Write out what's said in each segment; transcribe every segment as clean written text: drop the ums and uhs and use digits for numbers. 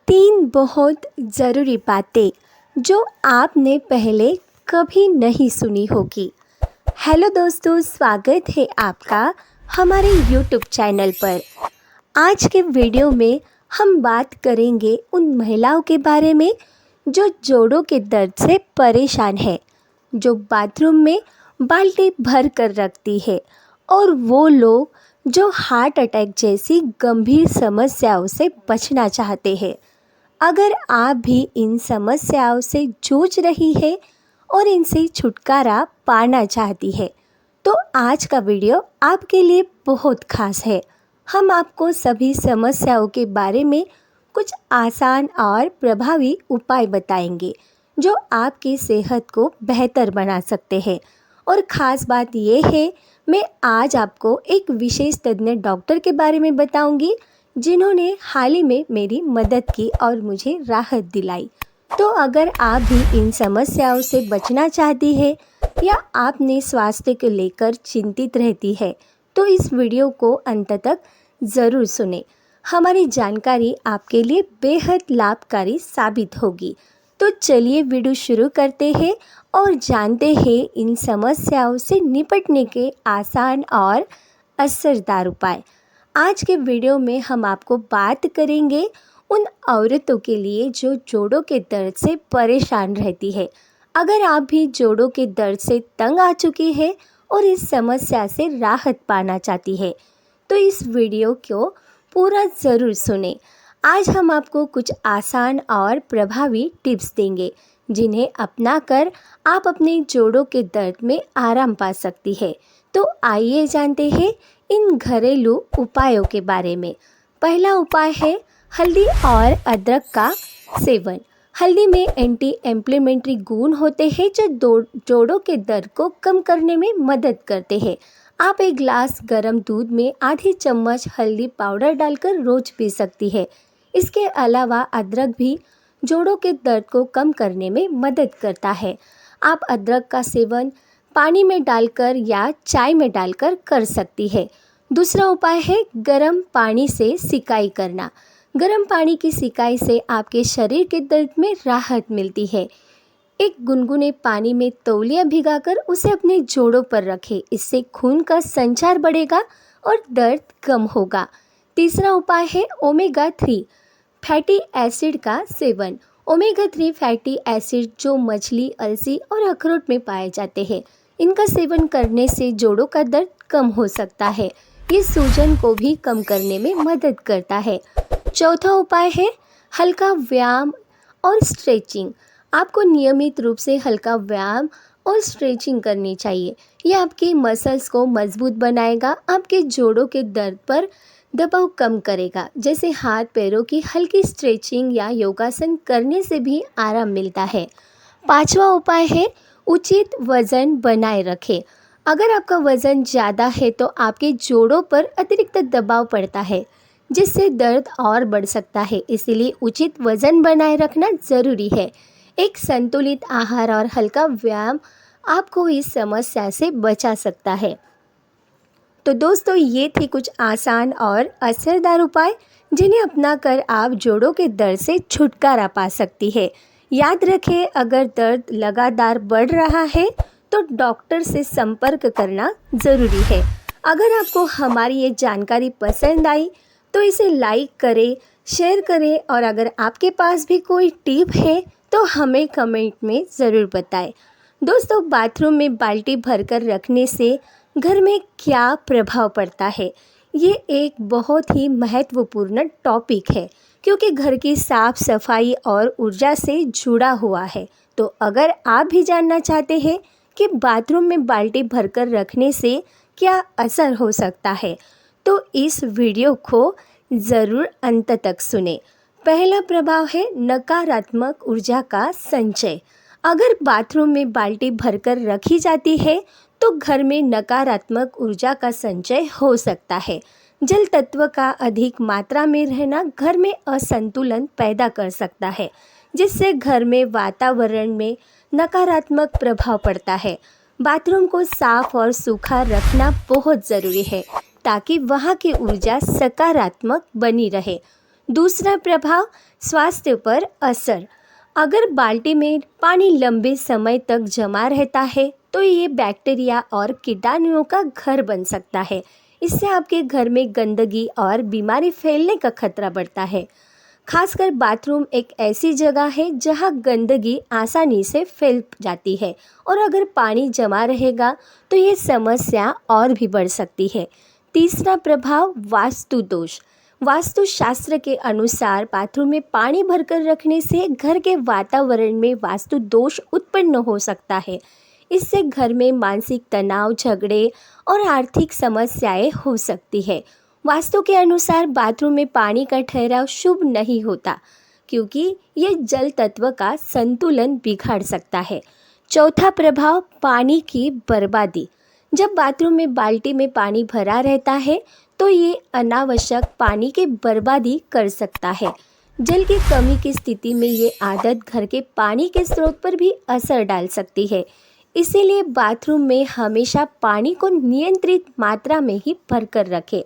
तीन बहुत ज़रूरी बातें जो आपने पहले कभी नहीं सुनी होगी। हेलो दोस्तों, स्वागत है आपका हमारे यूट्यूब चैनल पर। आज के वीडियो में हम बात करेंगे उन महिलाओं के बारे में जो जोड़ों के दर्द से परेशान है, जो बाथरूम में बाल्टी भर कर रखती है, और वो लोग जो हार्ट अटैक जैसी गंभीर समस्याओं से बचना चाहते हैं। अगर आप भी इन समस्याओं से जूझ रही है और इनसे छुटकारा पाना चाहती है, तो आज का वीडियो आपके लिए बहुत खास है। हम आपको सभी समस्याओं के बारे में कुछ आसान और प्रभावी उपाय बताएंगे जो आपकी सेहत को बेहतर बना सकते हैं। और ख़ास बात यह है, मैं आज आपको एक विशेष तज्ञ डॉक्टर के बारे में बताऊंगी जिन्होंने हाल ही में मेरी मदद की और मुझे राहत दिलाई। तो अगर आप भी इन समस्याओं से बचना चाहती है या आपने स्वास्थ्य को लेकर चिंतित रहती है, तो इस वीडियो को अंत तक ज़रूर सुने। हमारी जानकारी आपके लिए बेहद लाभकारी साबित होगी। तो चलिए वीडियो शुरू करते हैं और जानते हैं इन समस्याओं से निपटने के आसान और असरदार उपाय। आज के वीडियो में हम आपको बात करेंगे उन औरतों के लिए जो जोड़ों के दर्द से परेशान रहती है। अगर आप भी जोड़ों के दर्द से तंग आ चुकी है और इस समस्या से राहत पाना चाहती है, तो इस वीडियो को पूरा ज़रूर सुने। आज हम आपको कुछ आसान और प्रभावी टिप्स देंगे जिन्हें अपनाकर आप अपने जोड़ों के दर्द में आराम पा सकती है। तो आइए जानते हैं इन घरेलू उपायों के बारे में। पहला उपाय है हल्दी और अदरक का सेवन। हल्दी में एंटी इन्फ्लेमेटरी गुण होते हैं जो जोड़ों के दर्द को कम करने में मदद करते हैं। आप एक गिलास गर्म दूध में आधी चम्मच हल्दी पाउडर डालकर रोज पी सकती है। इसके अलावा अदरक भी जोड़ों के दर्द को कम करने में मदद करता है। आप अदरक का सेवन पानी में डालकर या चाय में डालकर कर सकती है। दूसरा उपाय है गर्म पानी से सिकाई करना। गर्म पानी की सिकाई से आपके शरीर के दर्द में राहत मिलती है। एक गुनगुने पानी में तौलिया भिगाकर उसे अपने जोड़ों पर रखें। इससे खून का संचार बढ़ेगा और दर्द कम होगा। तीसरा उपाय है ओमेगा 3 फैटी एसिड का सेवन। ओमेगा 3 फैटी एसिड जो मछली, अलसी और अखरोट में पाए जाते हैं, इनका सेवन करने से जोड़ों का दर्द कम हो सकता है। ये सूजन को भी कम करने में मदद करता है। चौथा उपाय है हल्का व्यायाम और स्ट्रेचिंग। आपको नियमित रूप से हल्का व्यायाम और स्ट्रेचिंग करनी चाहिए। यह आपके मसल्स को मजबूत बनाएगा, आपके जोड़ों के दर्द पर दबाव कम करेगा। जैसे हाथ पैरों की हल्की स्ट्रेचिंग या योगासन करने से भी आराम मिलता है। पांचवा उपाय है उचित वजन बनाए रखें। अगर आपका वजन ज़्यादा है तो आपके जोड़ों पर अतिरिक्त दबाव पड़ता है, जिससे दर्द और बढ़ सकता है। इसीलिए उचित वजन बनाए रखना ज़रूरी है। एक संतुलित आहार और हल्का व्यायाम आपको इस समस्या से बचा सकता है। तो दोस्तों, ये थे कुछ आसान और असरदार उपाय जिन्हें अपनाकर आप जोड़ों के दर्द से छुटकारा पा सकती है। याद रखें, अगर दर्द लगातार बढ़ रहा है तो डॉक्टर से संपर्क करना ज़रूरी है। अगर आपको हमारी ये जानकारी पसंद आई तो इसे लाइक करें, शेयर करें, और अगर आपके पास भी कोई टिप है तो हमें कमेंट में ज़रूर बताएं। दोस्तों, बाथरूम में बाल्टी भरकर रखने से घर में क्या प्रभाव पड़ता है, ये एक बहुत ही महत्वपूर्ण टॉपिक है क्योंकि घर की साफ सफाई और ऊर्जा से जुड़ा हुआ है। तो अगर आप भी जानना चाहते हैं कि बाथरूम में बाल्टी भरकर रखने से क्या असर हो सकता है, तो इस वीडियो को ज़रूर अंत तक सुने। पहला प्रभाव है नकारात्मक ऊर्जा का संचय। अगर बाथरूम में बाल्टी भरकर रखी जाती है तो घर में नकारात्मक ऊर्जा का संचय हो सकता है। जल तत्व का अधिक मात्रा में रहना घर में असंतुलन पैदा कर सकता है, जिससे घर में वातावरण में नकारात्मक प्रभाव पड़ता है। बाथरूम को साफ और सूखा रखना बहुत ज़रूरी है ताकि वहाँ की ऊर्जा सकारात्मक बनी रहे। दूसरा प्रभाव, स्वास्थ्य पर असर। अगर बाल्टी में पानी लंबे समय तक जमा रहता है तो ये बैक्टीरिया और कीटाणुओं का घर बन सकता है। इससे आपके घर में गंदगी और बीमारी फैलने का खतरा बढ़ता है। खासकर बाथरूम एक ऐसी जगह है जहां गंदगी आसानी से फैल जाती है और अगर पानी जमा रहेगा तो ये समस्या और भी बढ़ सकती है। तीसरा प्रभाव, वास्तु दोष। वास्तुशास्त्र के अनुसार बाथरूम में पानी भरकर रखने से घर के वातावरण में वास्तु दोष उत्पन्न हो सकता है। इससे घर में मानसिक तनाव, झगड़े और आर्थिक समस्याएं हो सकती है। वास्तु के अनुसार बाथरूम में पानी का ठहराव शुभ नहीं होता क्योंकि ये जल तत्व का संतुलन बिगाड़ सकता है। चौथा प्रभाव, पानी की बर्बादी। जब बाथरूम में बाल्टी में पानी भरा रहता है तो ये अनावश्यक पानी की बर्बादी कर सकता है। जल की कमी की स्थिति में ये आदत घर के पानी के स्रोत पर भी असर डाल सकती है। इसीलिए बाथरूम में हमेशा पानी को नियंत्रित मात्रा में ही भरकर रखें।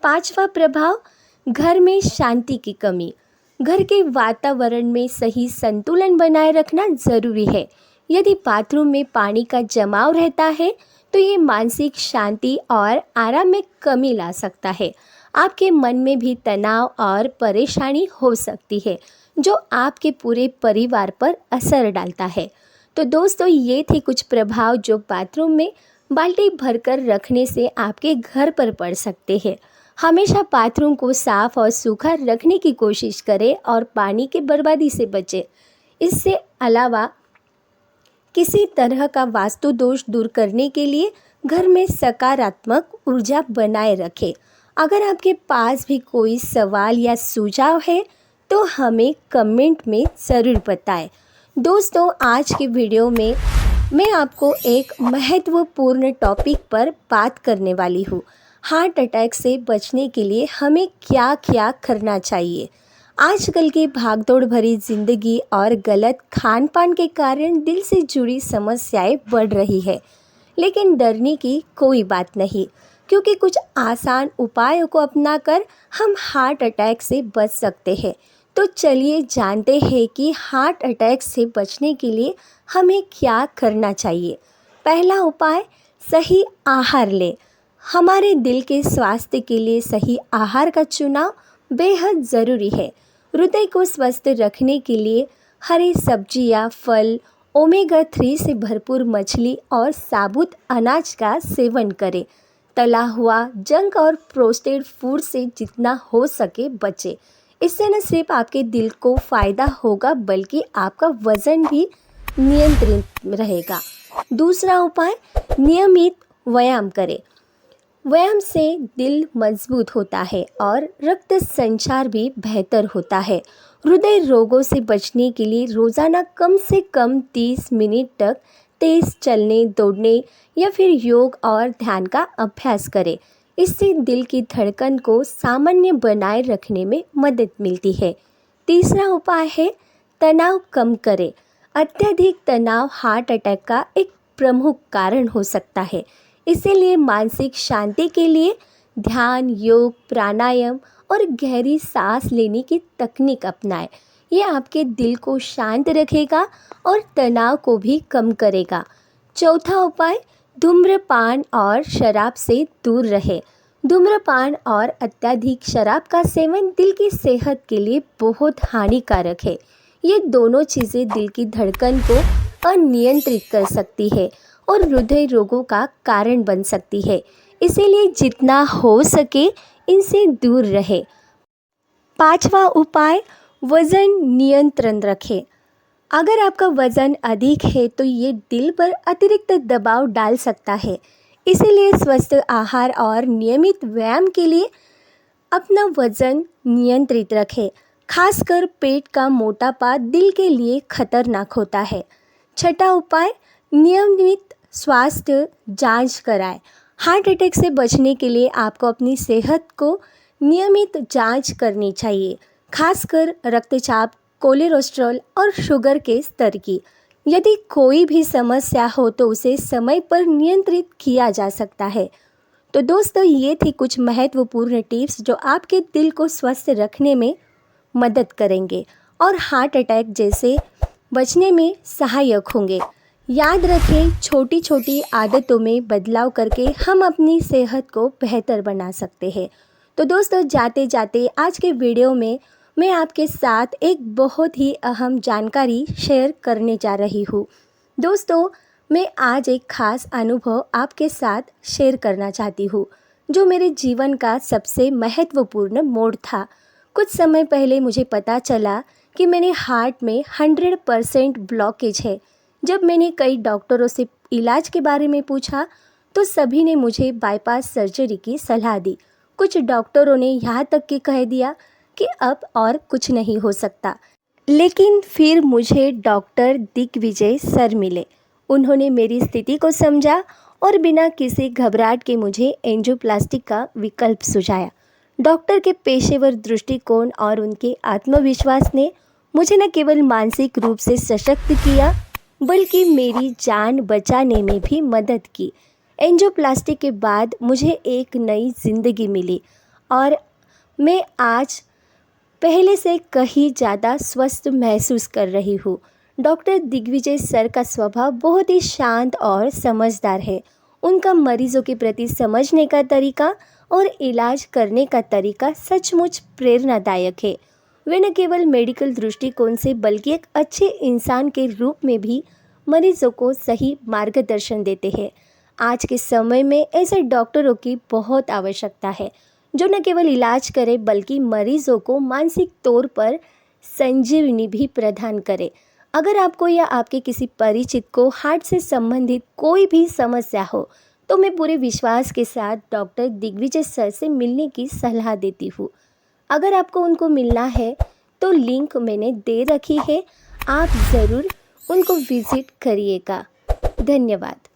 पांचवा प्रभाव, घर में शांति की कमी। घर के वातावरण में सही संतुलन बनाए रखना जरूरी है। यदि बाथरूम में पानी का जमाव रहता है तो ये मानसिक शांति और आराम में कमी ला सकता है। आपके मन में भी तनाव और परेशानी हो सकती है जो आपके पूरे परिवार पर असर डालता है। तो दोस्तों, ये थे कुछ प्रभाव जो बाथरूम में बाल्टी भरकर रखने से आपके घर पर पड़ सकते हैं। हमेशा बाथरूम को साफ और सूखा रखने की कोशिश करें और पानी की बर्बादी से बचें। इससे अलावा किसी तरह का वास्तु दोष दूर करने के लिए घर में सकारात्मक ऊर्जा बनाए रखें। अगर आपके पास भी कोई सवाल या सुझाव है तो हमें कमेंट में ज़रूर बताएं। दोस्तों, आज की वीडियो में मैं आपको एक महत्वपूर्ण टॉपिक पर बात करने वाली हूँ। हार्ट अटैक से बचने के लिए हमें क्या क्या करना चाहिए। आजकल की भागदौड़ भरी ज़िंदगी और गलत खान पान के कारण दिल से जुड़ी समस्याएं बढ़ रही है, लेकिन डरने की कोई बात नहीं क्योंकि कुछ आसान उपायों को अपनाकर हम हार्ट अटैक से बच सकते हैं। तो चलिए जानते हैं कि हार्ट अटैक से बचने के लिए हमें क्या करना चाहिए। पहला उपाय, सही आहार लें। हमारे दिल के स्वास्थ्य के लिए सही आहार का चुनाव बेहद ज़रूरी है। हृदय को स्वस्थ रखने के लिए हरी सब्जियां, फल, ओमेगा 3 से भरपूर मछली और साबुत अनाज का सेवन करें। तला हुआ, जंक और प्रोसेस्ड फूड से जितना हो सके बचें। इससे न सिर्फ आपके दिल को फ़ायदा होगा बल्कि आपका वज़न भी नियंत्रित रहेगा। दूसरा उपाय, नियमित व्यायाम करें। व्यायाम से दिल मजबूत होता है और रक्त संचार भी बेहतर होता है। हृदय रोगों से बचने के लिए रोज़ाना कम से कम 30 मिनट तक तेज़ चलने, दौड़ने या फिर योग और ध्यान का अभ्यास करें। इससे दिल की धड़कन को सामान्य बनाए रखने में मदद मिलती है। तीसरा उपाय है, तनाव कम करें। अत्यधिक तनाव हार्ट अटैक का एक प्रमुख कारण हो सकता है। इसीलिए मानसिक शांति के लिए ध्यान, योग, प्राणायाम और गहरी सांस लेने की तकनीक अपनाएं। ये आपके दिल को शांत रखेगा और तनाव को भी कम करेगा। चौथा उपाय, धूम्रपान और शराब से दूर रहे। धूम्रपान और अत्यधिक शराब का सेवन दिल की सेहत के लिए बहुत हानिकारक है। ये दोनों चीज़ें दिल की धड़कन को अनियंत्रित कर सकती है और हृदय रोगों का कारण बन सकती है। इसीलिए जितना हो सके इनसे दूर रहे। पांचवा उपाय, वज़न नियंत्रण रखें। अगर आपका वज़न अधिक है तो ये दिल पर अतिरिक्त दबाव डाल सकता है। इसीलिए स्वस्थ आहार और नियमित व्यायाम के लिए अपना वज़न नियंत्रित रखें। खासकर पेट का मोटापा दिल के लिए खतरनाक होता है। छठा उपाय, नियमित स्वास्थ्य जांच कराएं। हार्ट अटैक से बचने के लिए आपको अपनी सेहत को नियमित जांच करनी चाहिए, खासकर रक्तचाप, कोलेस्ट्रॉल और शुगर के स्तर की। यदि कोई भी समस्या हो तो उसे समय पर नियंत्रित किया जा सकता है। तो दोस्तों, ये थी कुछ महत्वपूर्ण टिप्स जो आपके दिल को स्वस्थ रखने में मदद करेंगे और हार्ट अटैक जैसे बचने में सहायक होंगे। याद रखें, छोटी छोटी आदतों में बदलाव करके हम अपनी सेहत को बेहतर बना सकते हैं। तो दोस्तों, जाते जाते आज के वीडियो में मैं आपके साथ एक बहुत ही अहम जानकारी शेयर करने जा रही हूँ। दोस्तों, मैं आज एक ख़ास अनुभव आपके साथ शेयर करना चाहती हूँ जो मेरे जीवन का सबसे महत्वपूर्ण मोड़ था। कुछ समय पहले मुझे पता चला कि मेरे हार्ट में 100% ब्लॉकेज है। जब मैंने कई डॉक्टरों से इलाज के बारे में पूछा तो सभी ने मुझे बाईपास सर्जरी की सलाह दी। कुछ डॉक्टरों ने यहाँ तक कि कह दिया कि अब और कुछ नहीं हो सकता। लेकिन फिर मुझे डॉक्टर दिग्विजय सर मिले। उन्होंने मेरी स्थिति को समझा और बिना किसी घबराहट के मुझे एंजियोप्लास्टी का विकल्प सुझाया। डॉक्टर के पेशेवर दृष्टिकोण और उनके आत्मविश्वास ने मुझे न केवल मानसिक रूप से सशक्त किया बल्कि मेरी जान बचाने में भी मदद की। एंजियोप्लास्टी के बाद मुझे एक नई ज़िंदगी मिली और मैं आज पहले से कहीं ज़्यादा स्वस्थ महसूस कर रही हूँ। डॉक्टर दिग्विजय सर का स्वभाव बहुत ही शांत और समझदार है। उनका मरीजों के प्रति समझने का तरीका और इलाज करने का तरीका सचमुच प्रेरणादायक है। वे न केवल मेडिकल दृष्टिकोण से बल्कि एक अच्छे इंसान के रूप में भी मरीजों को सही मार्गदर्शन देते हैं। आज के समय में ऐसे डॉक्टरों की बहुत आवश्यकता है जो न केवल इलाज करे बल्कि मरीजों को मानसिक तौर पर संजीवनी भी प्रदान करे। अगर आपको या आपके किसी परिचित को हार्ट से संबंधित कोई भी समस्या हो तो मैं पूरे विश्वास के साथ डॉक्टर दिग्विजय सर से मिलने की सलाह देती हूँ। अगर आपको उनको मिलना है तो लिंक मैंने दे रखी है, आप ज़रूर उनको विज़िट करिएगा। धन्यवाद।